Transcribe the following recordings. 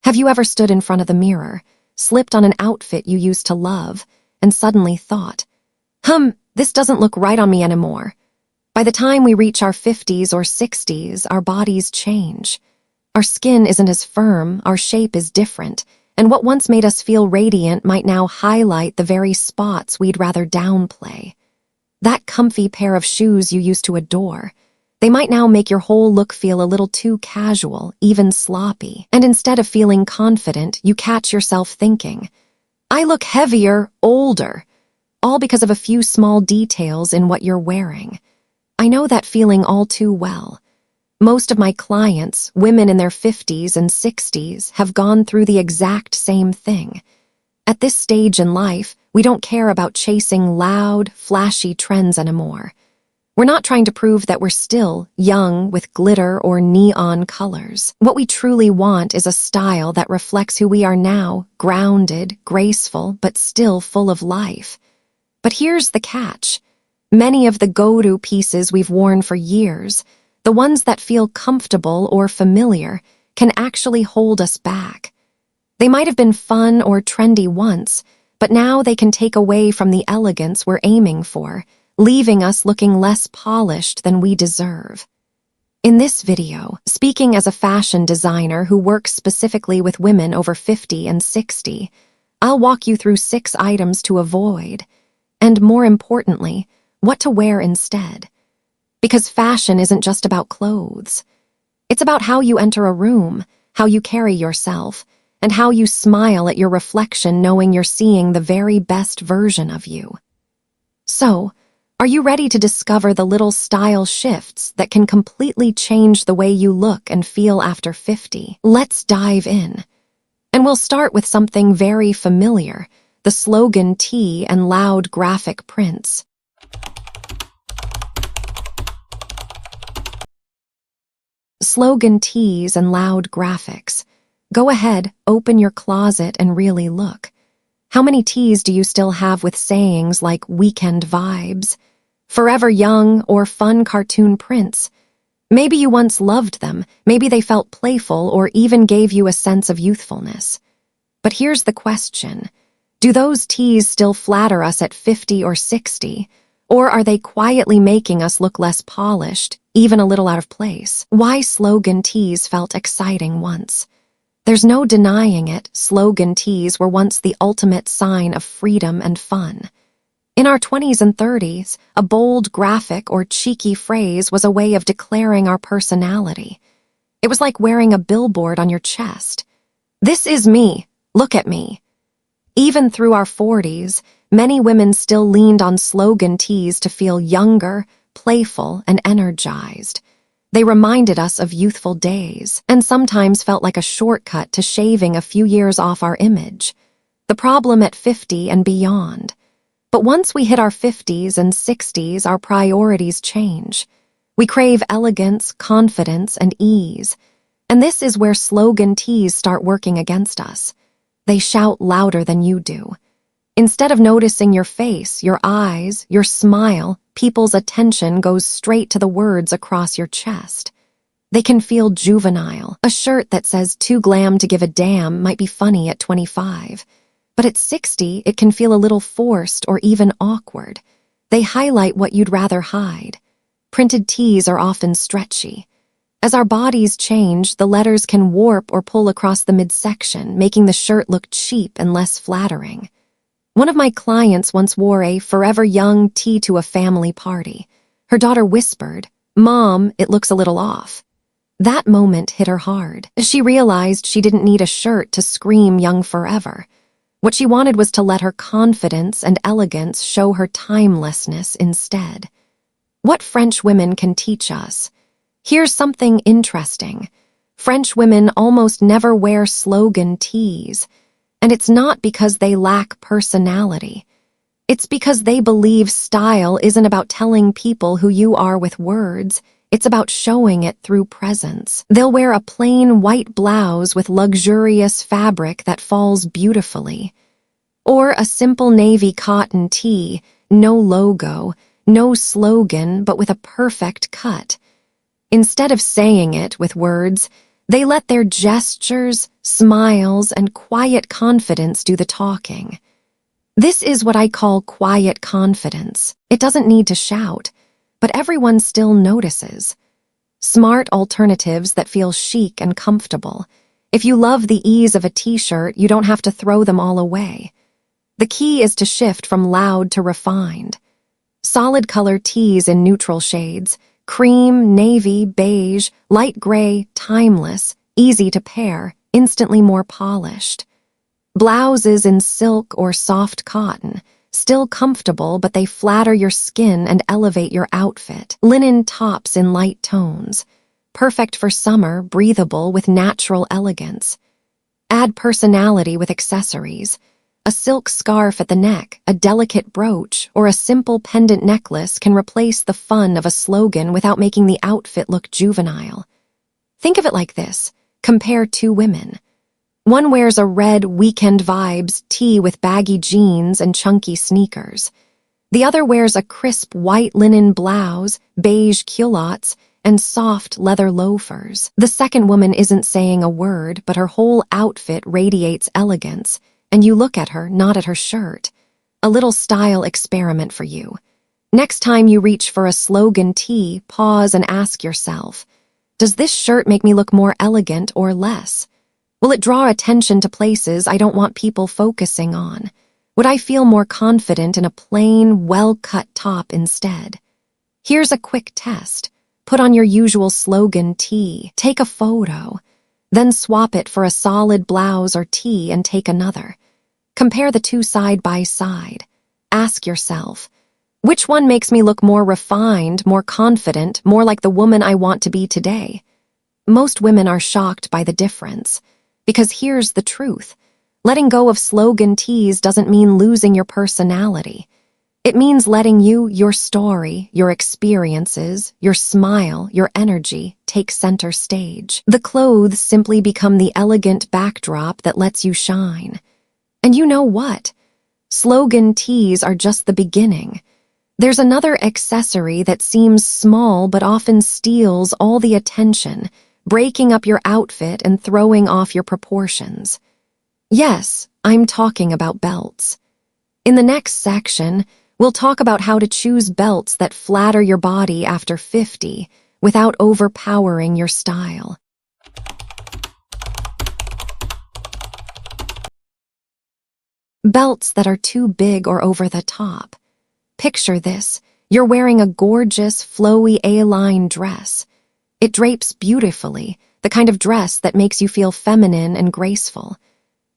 Have you ever stood in front of the mirror, slipped on an outfit you used to love, and suddenly thought, this doesn't look right on me anymore? By the time we reach our 50s or 60s, our bodies change. Our skin isn't as firm, our shape is different, and what once made us feel radiant might now highlight the very spots we'd rather downplay. That comfy pair of shoes you used to adore, they might now make your whole look feel a little too casual, even sloppy. And instead of feeling confident, you catch yourself thinking, I look heavier, older, all because of a few small details in what you're wearing. I know that feeling all too well. Most of my clients, women in their 50s and 60s, have gone through the exact same thing. At this stage in life, we don't care about chasing loud, flashy trends anymore. We're not trying to prove that we're still young with glitter or neon colors. What we truly want is a style that reflects who we are now, grounded, graceful, but still full of life. But here's the catch. Many of the go-to pieces we've worn for years, the ones that feel comfortable or familiar, can actually hold us back. They might have been fun or trendy once, but now they can take away from the elegance we're aiming for, leaving us looking less polished than we deserve. In this video, speaking as a fashion designer who works specifically with women over 50 and 60, I'll walk you through 6 items to avoid, and more importantly, what to wear instead. Because fashion isn't just about clothes. It's about how you enter a room, how you carry yourself, and how you smile at your reflection knowing you're seeing the very best version of you. So, are you ready to discover the little style shifts that can completely change the way you look and feel after 50? Let's dive in. And we'll start with something very familiar, the slogan tee and loud graphic prints. Slogan tees and loud graphics. Go ahead, open your closet and really look. How many tees do you still have with sayings like weekend vibes, forever young, or fun cartoon prints? Maybe you once loved them, maybe they felt playful or even gave you a sense of youthfulness. But here's the question. Do those tees still flatter us at 50 or 60? Or are they quietly making us look less polished, even a little out of place? Why slogan tees felt exciting once? There's no denying it, slogan tees were once the ultimate sign of freedom and fun. In our 20s and 30s, a bold graphic or cheeky phrase was a way of declaring our personality. It was like wearing a billboard on your chest. This is me, look at me. Even through our 40s, many women still leaned on slogan tees to feel younger, playful, and energized. They reminded us of youthful days, and sometimes felt like a shortcut to shaving a few years off our image. The problem at 50 and beyond. But once we hit our 50s and 60s, our priorities change. We crave elegance, confidence, and ease. And this is where slogan tees start working against us. They shout louder than you do. Instead of noticing your face, your eyes, your smile, people's attention goes straight to the words across your chest. They can feel juvenile. A shirt that says "too glam to give a damn" might be funny at 25. But at 60, it can feel a little forced or even awkward. They highlight what you'd rather hide. Printed tees are often stretchy. As our bodies change, the letters can warp or pull across the midsection, making the shirt look cheap and less flattering. One of my clients once wore a forever young tee to a family party. Her daughter whispered, "Mom, it looks a little off." That moment hit her hard. She realized she didn't need a shirt to scream young forever. What she wanted was to let her confidence and elegance show her timelessness instead. What French women can teach us. Here's something interesting. French women almost never wear slogan tees. And it's not because they lack personality. It's because they believe style isn't about telling people who you are with words. It's about showing it through presence. They'll wear a plain white blouse with luxurious fabric that falls beautifully. Or a simple navy cotton tee, no logo, no slogan, but with a perfect cut. Instead of saying it with words, They let their gestures, smiles, and quiet confidence do the talking. This is what I call quiet confidence. It doesn't need to shout, but everyone still notices. Smart alternatives that feel chic and comfortable. If you love the ease of a t-shirt, you don't have to throw them all away. The key is to shift from loud to refined. Solid color tees in neutral shades, cream, navy, beige, light gray, timeless, easy to pair, instantly more polished. Blouses in silk or soft cotton, still comfortable, but they flatter your skin and elevate your outfit. Linen tops in light tones, perfect for summer, breathable with natural elegance. Add personality with accessories. A silk scarf at the neck, a delicate brooch, or a simple pendant necklace can replace the fun of a slogan without making the outfit look juvenile. Think of it like this. Compare two women. One wears a red weekend vibes tee with baggy jeans and chunky sneakers. The other wears a crisp white linen blouse, beige culottes, and soft leather loafers. The second woman isn't saying a word, but her whole outfit radiates elegance, and you look at her, not at her shirt. A little style experiment for you. Next time you reach for a slogan tee, pause and ask yourself, does this shirt make me look more elegant or less? Will it draw attention to places I don't want people focusing on? Would I feel more confident in a plain, well-cut top instead? Here's a quick test. Put on your usual slogan tee, take a photo, then swap it for a solid blouse or tee and take another. Compare the two side by side. Ask yourself, which one makes me look more refined, more confident, more like the woman I want to be today? Most women are shocked by the difference. Because here's the truth. Letting go of slogan tees doesn't mean losing your personality. It means letting you, your story, your experiences, your smile, your energy take center stage. The clothes simply become the elegant backdrop that lets you shine. And you know what? Slogan tees are just the beginning. There's another accessory that seems small but often steals all the attention, breaking up your outfit and throwing off your proportions. Yes, I'm talking about belts. In the next section, we'll talk about how to choose belts that flatter your body after 50 without overpowering your style. Belts that are too big or over the top. Picture this. You're wearing a gorgeous, flowy A-line dress. It drapes beautifully, the kind of dress that makes you feel feminine and graceful.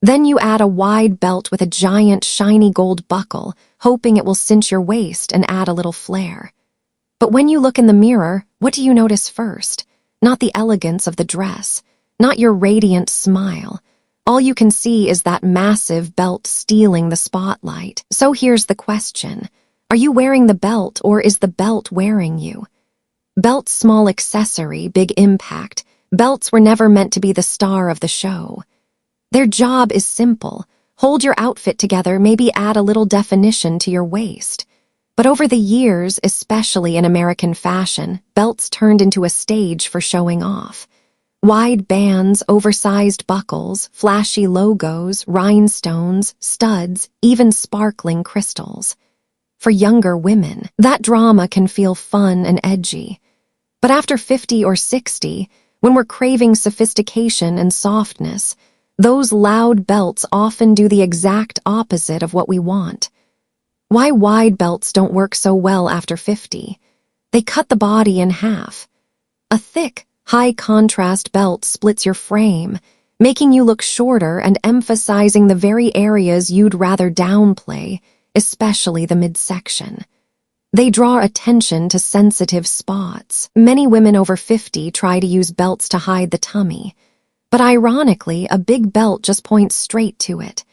Then you add a wide belt with a giant, shiny gold buckle, hoping it will cinch your waist and add a little flair. But when you look in the mirror, what do you notice first? Not the elegance of the dress, not your radiant smile. All you can see is that massive belt stealing the spotlight. So here's the question. Are you wearing the belt or is the belt wearing you? Belt small accessory, big impact. Belts were never meant to be the star of the show. Their job is simple. Hold your outfit together, maybe add a little definition to your waist. But over the years, especially in American fashion, belts turned into a stage for showing off. Wide bands, oversized buckles, flashy logos, rhinestones, studs, even sparkling crystals. For younger women, that drama can feel fun and edgy. But after 50 or 60, when we're craving sophistication and softness, those loud belts often do the exact opposite of what we want. Why wide belts don't work so well after 50? They cut the body in half. A thick, high-contrast belt splits your frame, making you look shorter and emphasizing the very areas you'd rather downplay, especially the midsection. They draw attention to sensitive spots. Many women over 50 try to use belts to hide the tummy. But ironically, a big belt just points straight to it.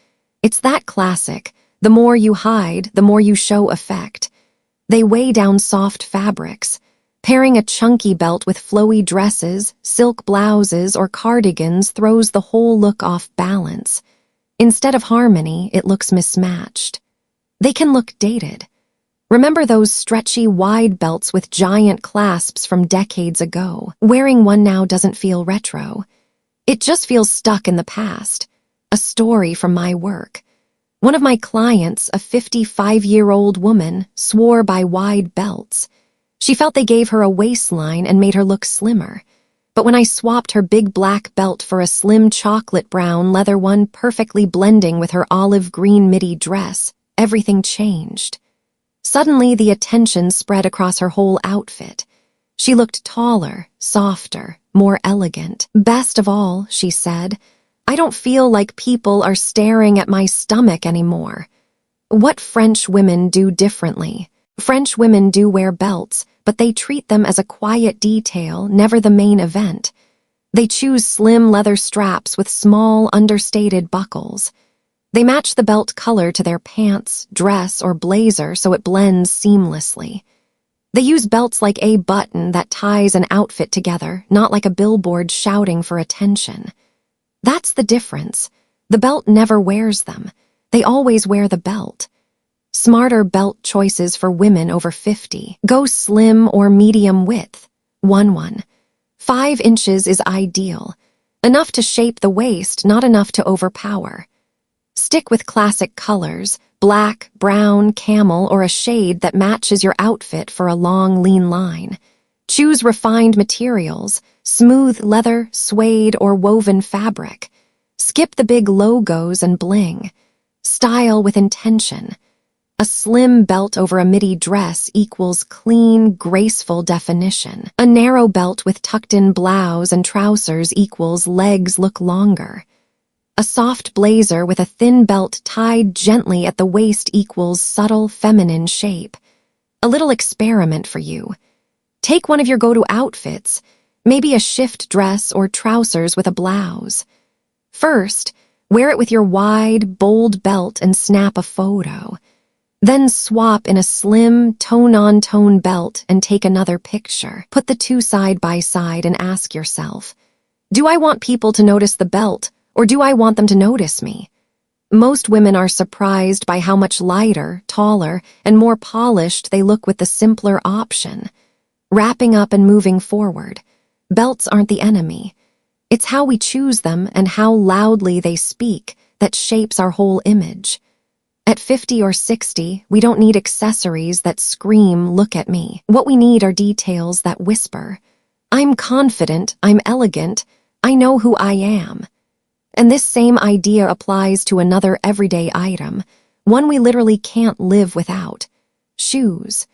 It's that classic, the more you hide, the more you show effect. They weigh down soft fabrics. Pairing a chunky belt with flowy dresses, silk blouses, or cardigans throws the whole look off balance. Instead of harmony, it looks mismatched. They can look dated. Remember those stretchy, wide belts with giant clasps from decades ago? Wearing one now doesn't feel retro. It just feels stuck in the past. A story from my work. One of my clients, a 55-year-old woman, swore by wide belts. She felt they gave her a waistline and made her look slimmer. But when I swapped her big black belt for a slim chocolate brown leather one perfectly blending with her olive green midi dress, everything changed. Suddenly, the attention spread across her whole outfit. She looked taller, softer, more elegant. Best of all, she said, I don't feel like people are staring at my stomach anymore. What French women do differently. French women do wear belts, but they treat them as a quiet detail, never the main event. They choose slim leather straps with small, understated buckles. They match the belt color to their pants, dress, or blazer so it blends seamlessly. They use belts like a button that ties an outfit together, not like a billboard shouting for attention. That's the difference. The belt never wears them. They always wear the belt. Smarter belt choices for women over 50. Go slim or medium width. 1. 5 inches is ideal. Enough to shape the waist, not enough to overpower. Stick with classic colors, black, brown, camel, or a shade that matches your outfit for a long, lean line. Choose refined materials, smooth leather, suede, or woven fabric. Skip the big logos and bling. Style with intention. A slim belt over a midi dress equals clean, graceful definition. A narrow belt with tucked-in blouse and trousers equals legs look longer. A soft blazer with a thin belt tied gently at the waist equals subtle, feminine shape. A little experiment for you. Take one of your go-to outfits, maybe a shift dress or trousers with a blouse. First, wear it with your wide, bold belt and snap a photo. Then swap in a slim, tone-on-tone belt and take another picture. Put the two side by side and ask yourself, do I want people to notice the belt, or do I want them to notice me? Most women are surprised by how much lighter, taller, and more polished they look with the simpler option. Wrapping up and moving forward. Belts aren't the enemy. It's how we choose them and how loudly they speak that shapes our whole image. At 50 or 60, we don't need accessories that scream, look at me. What we need are details that whisper, I'm confident, I'm elegant, I know who I am. And this same idea applies to another everyday item, one we literally can't live without: shoes.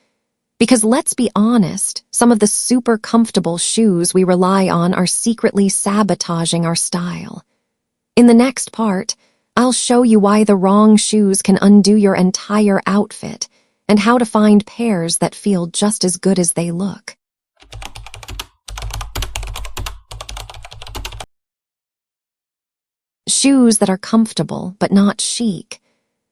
Because let's be honest, some of the super comfortable shoes we rely on are secretly sabotaging our style. In the next part, I'll show you why the wrong shoes can undo your entire outfit and how to find pairs that feel just as good as they look. Shoes that are comfortable but not chic.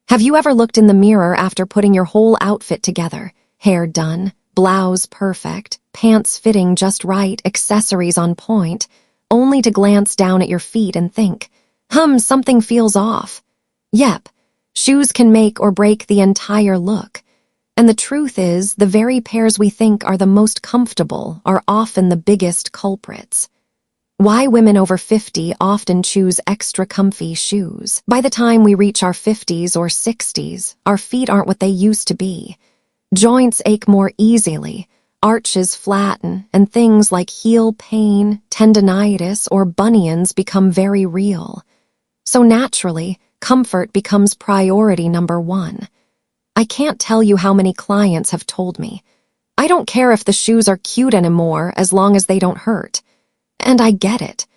Have you ever looked in the mirror after putting your whole outfit together? Hair done, blouse perfect, pants fitting just right, accessories on point, only to glance down at your feet and think, something feels off. Yep, shoes can make or break the entire look. And the truth is, the very pairs we think are the most comfortable are often the biggest culprits. Why women over 50 often choose extra comfy shoes. By the time we reach our 50s or 60s, our feet aren't what they used to be. Joints ache more easily, arches flatten, and things like heel pain, tendinitis, or bunions become very real. So naturally, comfort becomes priority number 1. I can't tell you how many clients have told me, I don't care if the shoes are cute anymore as long as they don't hurt. And I get it.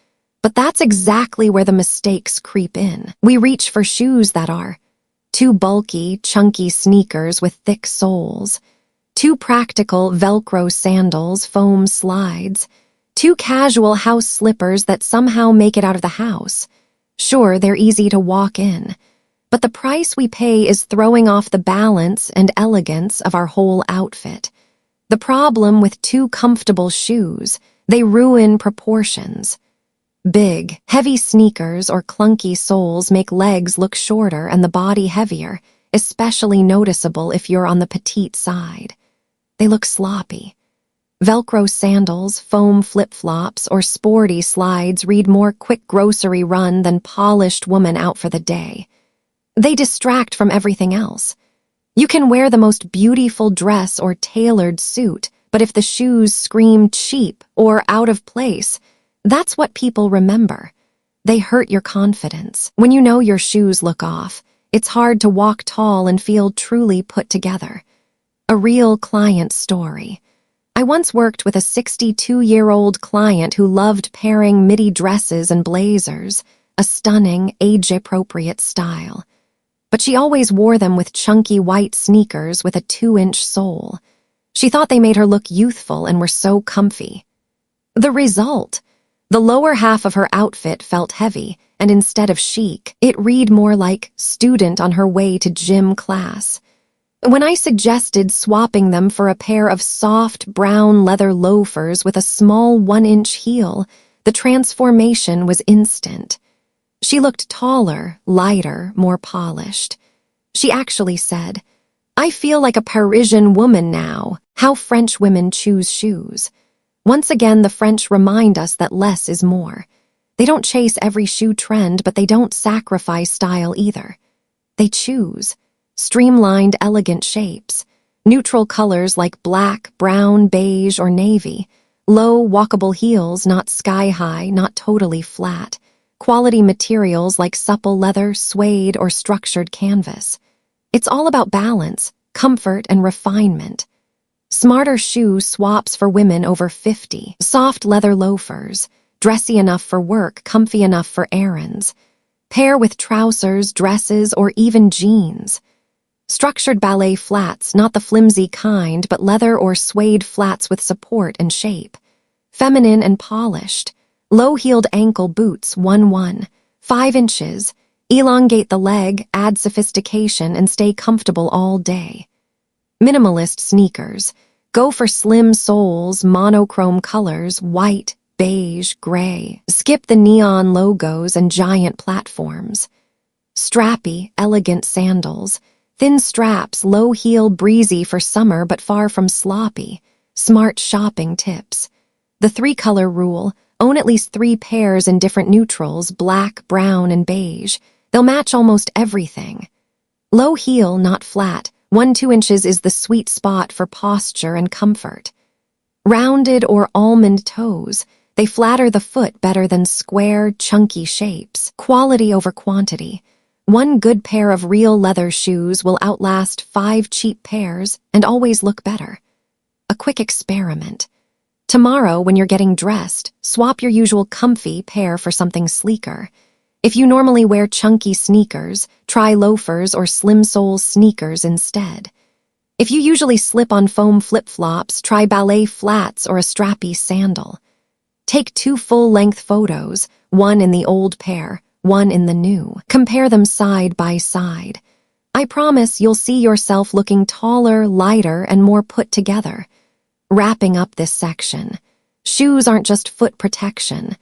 But that's exactly where the mistakes creep in. We reach for shoes that are too bulky, chunky sneakers with thick soles, too practical Velcro sandals, foam slides, too casual house slippers that somehow make it out of the house. Sure, they're easy to walk in, but the price we pay is throwing off the balance and elegance of our whole outfit. The problem with too comfortable shoes, they ruin proportions. Big, heavy sneakers or clunky soles make legs look shorter and the body heavier, especially noticeable if you're on the petite side. They look sloppy. Velcro sandals, foam flip-flops, or sporty slides read more quick grocery run than polished woman out for the day. They distract from everything else. You can wear the most beautiful dress or tailored suit, but if the shoes scream cheap or out of place, that's what people remember. They hurt your confidence. When you know your shoes look off, it's hard to walk tall and feel truly put together. A real client story. I once worked with a 62-year-old client who loved pairing midi dresses and blazers, a stunning, age-appropriate style. But she always wore them with chunky white sneakers with a 2-inch sole. She thought they made her look youthful and were so comfy. The result? The lower half of her outfit felt heavy, and instead of chic, it read more like student on her way to gym class. When I suggested swapping them for a pair of soft brown leather loafers with a small 1-inch heel, the transformation was instant. She looked taller, lighter, more polished. She actually said, "I feel like a Parisian woman now." How French women choose shoes. Once again, the French remind us that less is more. They don't chase every shoe trend, but they don't sacrifice style either. They choose streamlined, elegant shapes, neutral colors like black, brown, beige, or navy, low, walkable heels, not sky-high, not totally flat, quality materials like supple leather, suede, or structured canvas. It's all about balance, comfort, and refinement. Smarter shoe swaps for women over 50, soft leather loafers, dressy enough for work, comfy enough for errands. Pair with trousers, dresses, or even jeans. Structured ballet flats, not the flimsy kind, but leather or suede flats with support and shape. Feminine and polished. Low-heeled ankle boots, 1-1, 5 inches. Elongate the leg, add sophistication, and stay comfortable all day. Minimalist sneakers. Go for slim soles, monochrome colors, white, beige, gray. Skip the neon logos and giant platforms. Strappy, elegant sandals. Thin straps, low heel, breezy for summer but far from sloppy. Smart shopping tips. The 3-color rule. Own at least 3 pairs in different neutrals, black, brown, and beige. They'll match almost everything. Low heel, not flat. 1-2 inches is the sweet spot for posture and comfort. Rounded or almond toes. They flatter the foot better than square, chunky shapes. Quality over quantity. 1 good pair of real leather shoes will outlast 5 cheap pairs and always look better. A quick experiment. Tomorrow, when you're getting dressed, swap your usual comfy pair for something sleeker. If you normally wear chunky sneakers, try loafers or slim-sole sneakers instead. If you usually slip on foam flip-flops, try ballet flats or a strappy sandal. Take 2 full-length photos, one in the old pair, one in the new. Compare them side by side. I promise you'll see yourself looking taller, lighter, and more put together. Wrapping up this section. Shoes aren't just foot protection.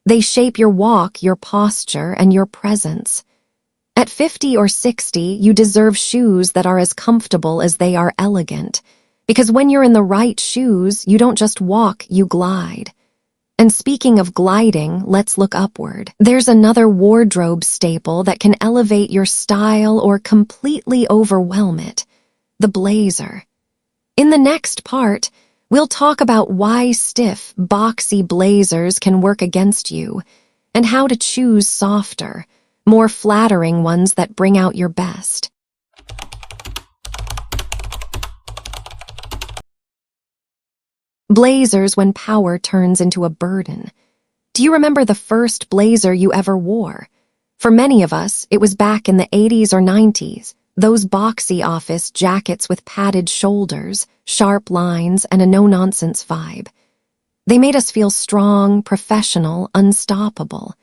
They shape your walk, your posture, and your presence. At 50 or 60, you deserve shoes that are as comfortable as they are elegant. Because when you're in the right shoes, you don't just walk, you glide. And speaking of gliding, let's look upward. There's another wardrobe staple that can elevate your style or completely overwhelm it. The blazer. In the next part, we'll talk about why stiff, boxy blazers can work against you, and how to choose softer, more flattering ones that bring out your best. Blazers when power turns into a burden. Do you remember the first blazer you ever wore? For many of us, it was back in the 80s or 90s, those boxy office jackets with padded shoulders, sharp lines, and a no-nonsense vibe. They made us feel strong, professional, unstoppable.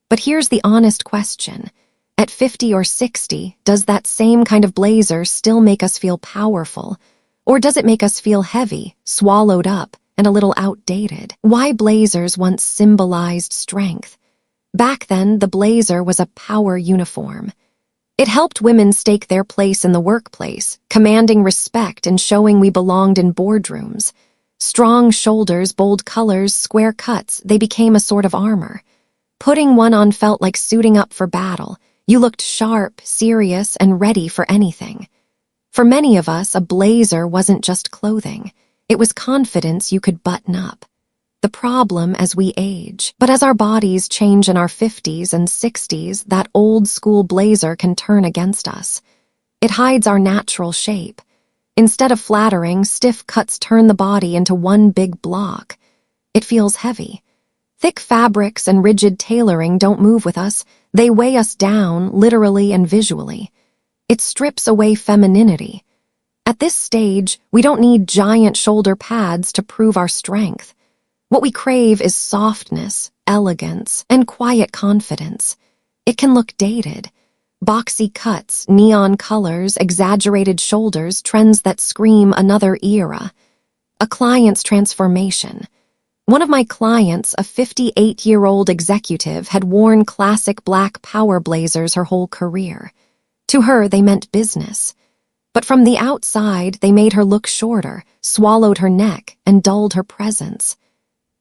But here's the honest question. At 50 or 60, does that same kind of blazer still make us feel powerful? Or does it make us feel heavy, swallowed up, and a little outdated? Why blazers once symbolized strength? Back then, the blazer was a power uniform. It helped women stake their place in the workplace, commanding respect and showing we belonged in boardrooms. Strong shoulders, bold colors, square cuts, they became a sort of armor. Putting one on felt like suiting up for battle. You looked sharp, serious, and ready for anything. For many of us, a blazer wasn't just clothing. It was confidence you could button up. The problem as we age, but as our bodies change in our 50s and 60s, that old-school blazer can turn against us. It hides our natural shape. Instead of flattering, stiff cuts turn the body into one big block. It feels heavy. Thick fabrics and rigid tailoring don't move with us. They weigh us down, literally and visually. It strips away femininity. At this stage, we don't need giant shoulder pads to prove our strength. What we crave is softness, elegance, and quiet confidence. It can look dated. Boxy cuts, neon colors, exaggerated shoulders, trends that scream another era. A client's transformation. One of my clients, a 58-year-old executive, had worn classic black power blazers her whole career. To her, they meant business. But from the outside, they made her look shorter, swallowed her neck, and dulled her presence.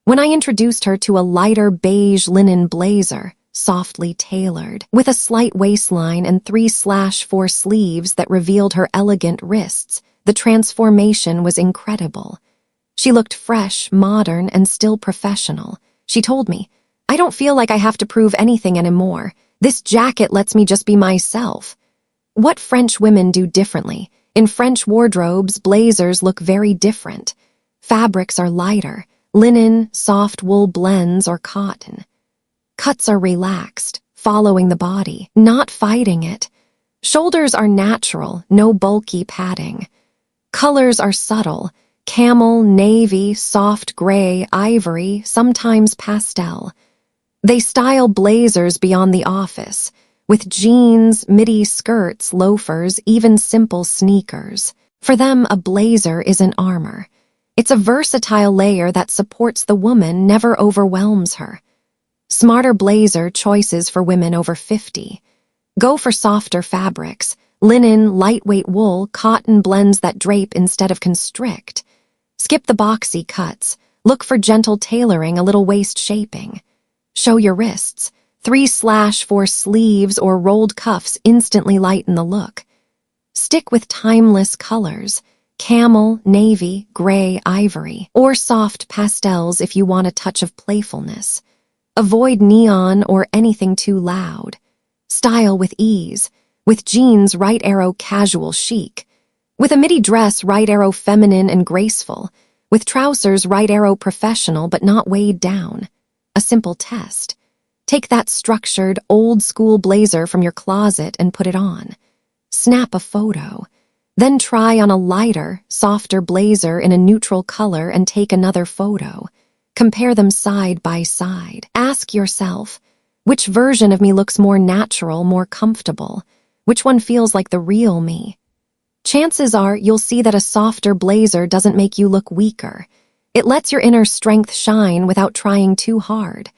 When I introduced her to a lighter beige linen blazer, softly tailored, with a slight waistline and 3/4 sleeves that revealed her elegant wrists, the transformation was incredible. She looked fresh, modern, and still professional. She told me, "I don't feel like I have to prove anything anymore. This jacket lets me just be myself." What French women do differently. In French wardrobes, blazers look very different. Fabrics are lighter. Linen, soft wool blends, or cotton. Cuts are relaxed, following the body, not fighting it. Shoulders are natural, no bulky padding. Colors are subtle, camel, navy, soft gray, ivory, sometimes pastel. They style blazers beyond the office, with jeans, midi skirts, loafers, even simple sneakers. For them, a blazer isn't armor. It's a versatile layer that supports the woman, never overwhelms her. Smarter blazer choices for women over 50. Go for softer fabrics, linen, lightweight wool, cotton blends that drape instead of constrict. Skip the boxy cuts. Look for gentle tailoring, a little waist shaping. Show your wrists. 3/4 sleeves or rolled cuffs instantly lighten the look. Stick with timeless colors. Camel, navy, gray, ivory, or soft pastels if you want a touch of playfulness. Avoid neon or anything too loud. Style with ease. With jeans, right arrow casual chic. With a midi dress, right arrow feminine and graceful. With trousers, right arrow professional but not weighed down. A simple test. Take that structured, old-school blazer from your closet and put it on. Snap a photo. Then try on a lighter, softer blazer in a neutral color and take another photo. Compare them side by side. Ask yourself, which version of me looks more natural, more comfortable? Which one feels like the real me? Chances are you'll see that a softer blazer doesn't make you look weaker. It lets your inner strength shine without trying too hard.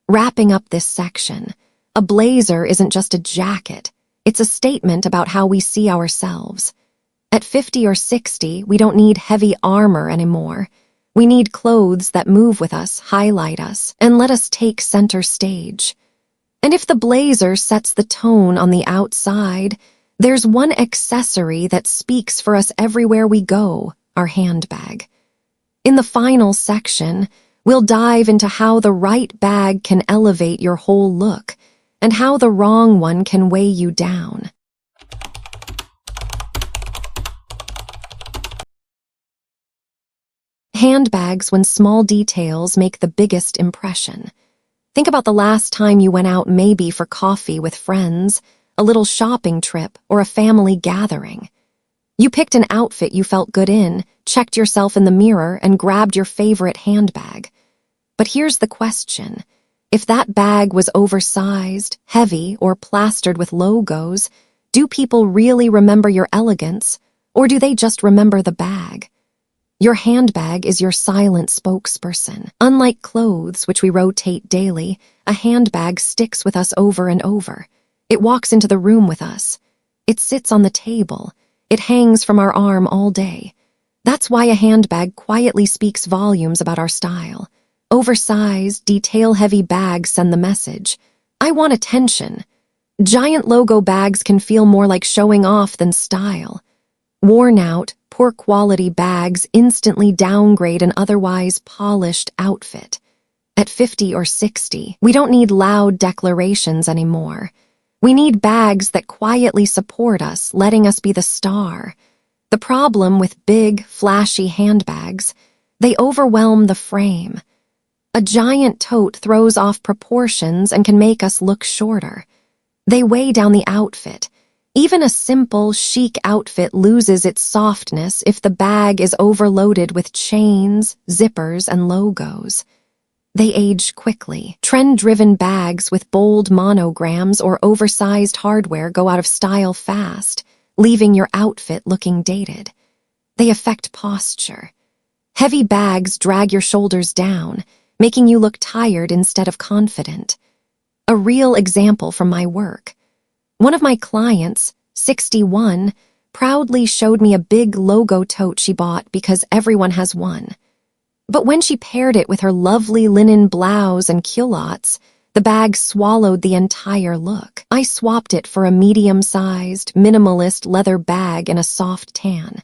Wrapping up this section, a blazer isn't just a jacket. It's a statement about how we see ourselves. At 50 or 60, we don't need heavy armor anymore. We need clothes that move with us, highlight us, and let us take center stage. And if the blazer sets the tone on the outside, there's one accessory that speaks for us everywhere we go, our handbag. In the final section, we'll dive into how the right bag can elevate your whole look, and how the wrong one can weigh you down. Handbags, when small details make the biggest impression. Think about the last time you went out, maybe for coffee with friends, a little shopping trip, or a family gathering. You picked an outfit you felt good in, checked yourself in the mirror, and grabbed your favorite handbag. But here's the question. If that bag was oversized, heavy, or plastered with logos, do people really remember your elegance, or do they just remember the bag? Your handbag is your silent spokesperson. Unlike clothes, which we rotate daily, a handbag sticks with us over and over. It walks into the room with us. It sits on the table. It hangs from our arm all day. That's why a handbag quietly speaks volumes about our style. Oversized, detail-heavy bags send the message. I want attention. Giant logo bags can feel more like showing off than style. Worn-out, poor-quality bags instantly downgrade an otherwise polished outfit. At 50 or 60, we don't need loud declarations anymore. We need bags that quietly support us, letting us be the star. The problem with big, flashy handbags, they overwhelm the frame. A giant tote throws off proportions and can make us look shorter. They weigh down the outfit. Even a simple, chic outfit loses its softness if the bag is overloaded with chains, zippers, and logos. They age quickly. Trend-driven bags with bold monograms or oversized hardware go out of style fast, leaving your outfit looking dated. They affect posture. Heavy bags drag your shoulders down, making you look tired instead of confident. A real example from my work. One of my clients, 61, proudly showed me a big logo tote she bought because everyone has one. But when she paired it with her lovely linen blouse and culottes, the bag swallowed the entire look. I swapped it for a medium-sized, minimalist leather bag in a soft tan.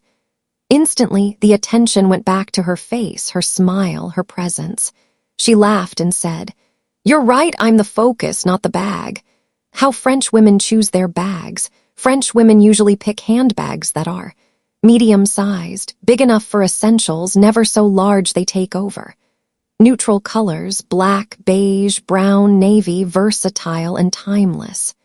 Instantly, the attention went back to her face, her smile, her presence. She laughed and said, "You're right, I'm the focus, not the bag." How French women choose their bags. French women usually pick handbags that are medium-sized, big enough for essentials, never so large they take over. Neutral colors, black, beige, brown, navy, versatile and timeless.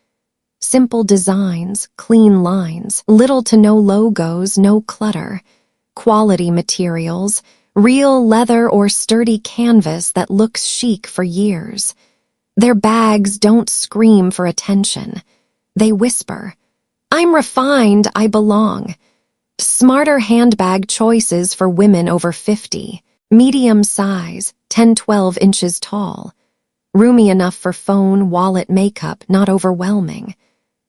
Simple designs, clean lines, little to no logos, no clutter. Quality materials, real leather or sturdy canvas that looks chic for years. Their bags don't scream for attention. They whisper, "I'm refined, I belong." Smarter handbag choices for women over 50. Medium size, 10-12 inches tall. Roomy enough for phone, wallet, makeup, not overwhelming.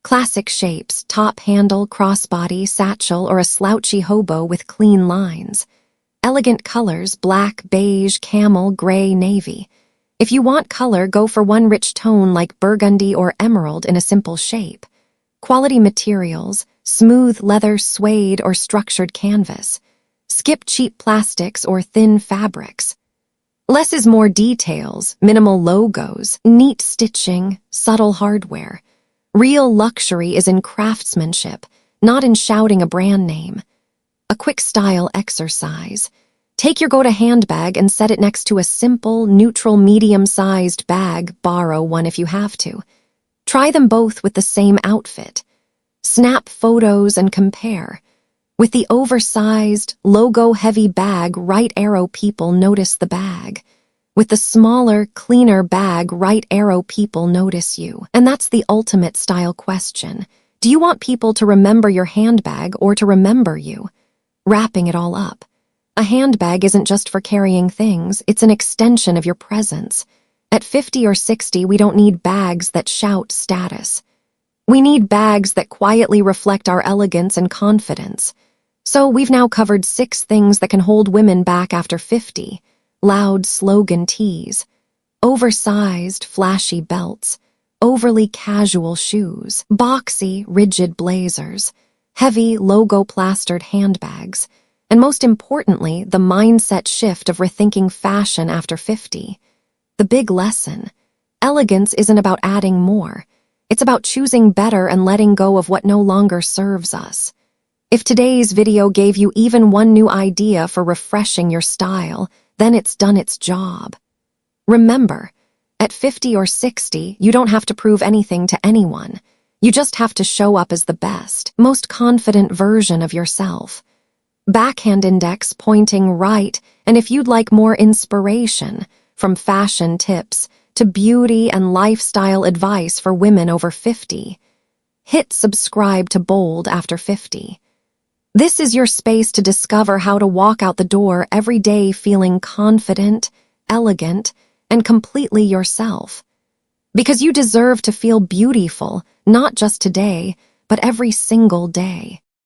Classic shapes, top handle, crossbody, satchel, or a slouchy hobo with clean lines. Elegant colors, black, beige, camel, gray, navy. If you want color, go for one rich tone like burgundy or emerald in a simple shape. Quality materials, smooth leather, suede, or structured canvas. Skip cheap plastics or thin fabrics. Less is more details, minimal logos, neat stitching, subtle hardware. Real luxury is in craftsmanship, not in shouting a brand name. A quick style exercise. Take your go-to handbag and set it next to a simple, neutral, medium-sized bag. Borrow one if you have to. Try them both with the same outfit. Snap photos and compare. With the oversized, logo-heavy bag, right arrow people notice the bag. With the smaller, cleaner bag, right arrow people notice you. And that's the ultimate style question. Do you want people to remember your handbag or to remember you? Wrapping it all up. A handbag isn't just for carrying things, it's an extension of your presence. At 50 or 60, we don't need bags that shout status. We need bags that quietly reflect our elegance and confidence. So we've now covered 6 things that can hold women back after 50. Loud slogan tees, oversized, flashy belts, overly casual shoes, boxy, rigid blazers, heavy, logo-plastered handbags, and most importantly, the mindset shift of rethinking fashion after 50. The big lesson: elegance isn't about adding more. It's about choosing better and letting go of what no longer serves us. If today's video gave you even one new idea for refreshing your style, then it's done its job. Remember, at 50 or 60, you don't have to prove anything to anyone. You just have to show up as the best, most confident version of yourself. Backhand index pointing right, and if you'd like more inspiration, from fashion tips to beauty and lifestyle advice for women over 50, hit subscribe to Bold After 50. This is your space to discover how to walk out the door every day feeling confident, elegant, and completely yourself. Because you deserve to feel beautiful, not just today, but every single day.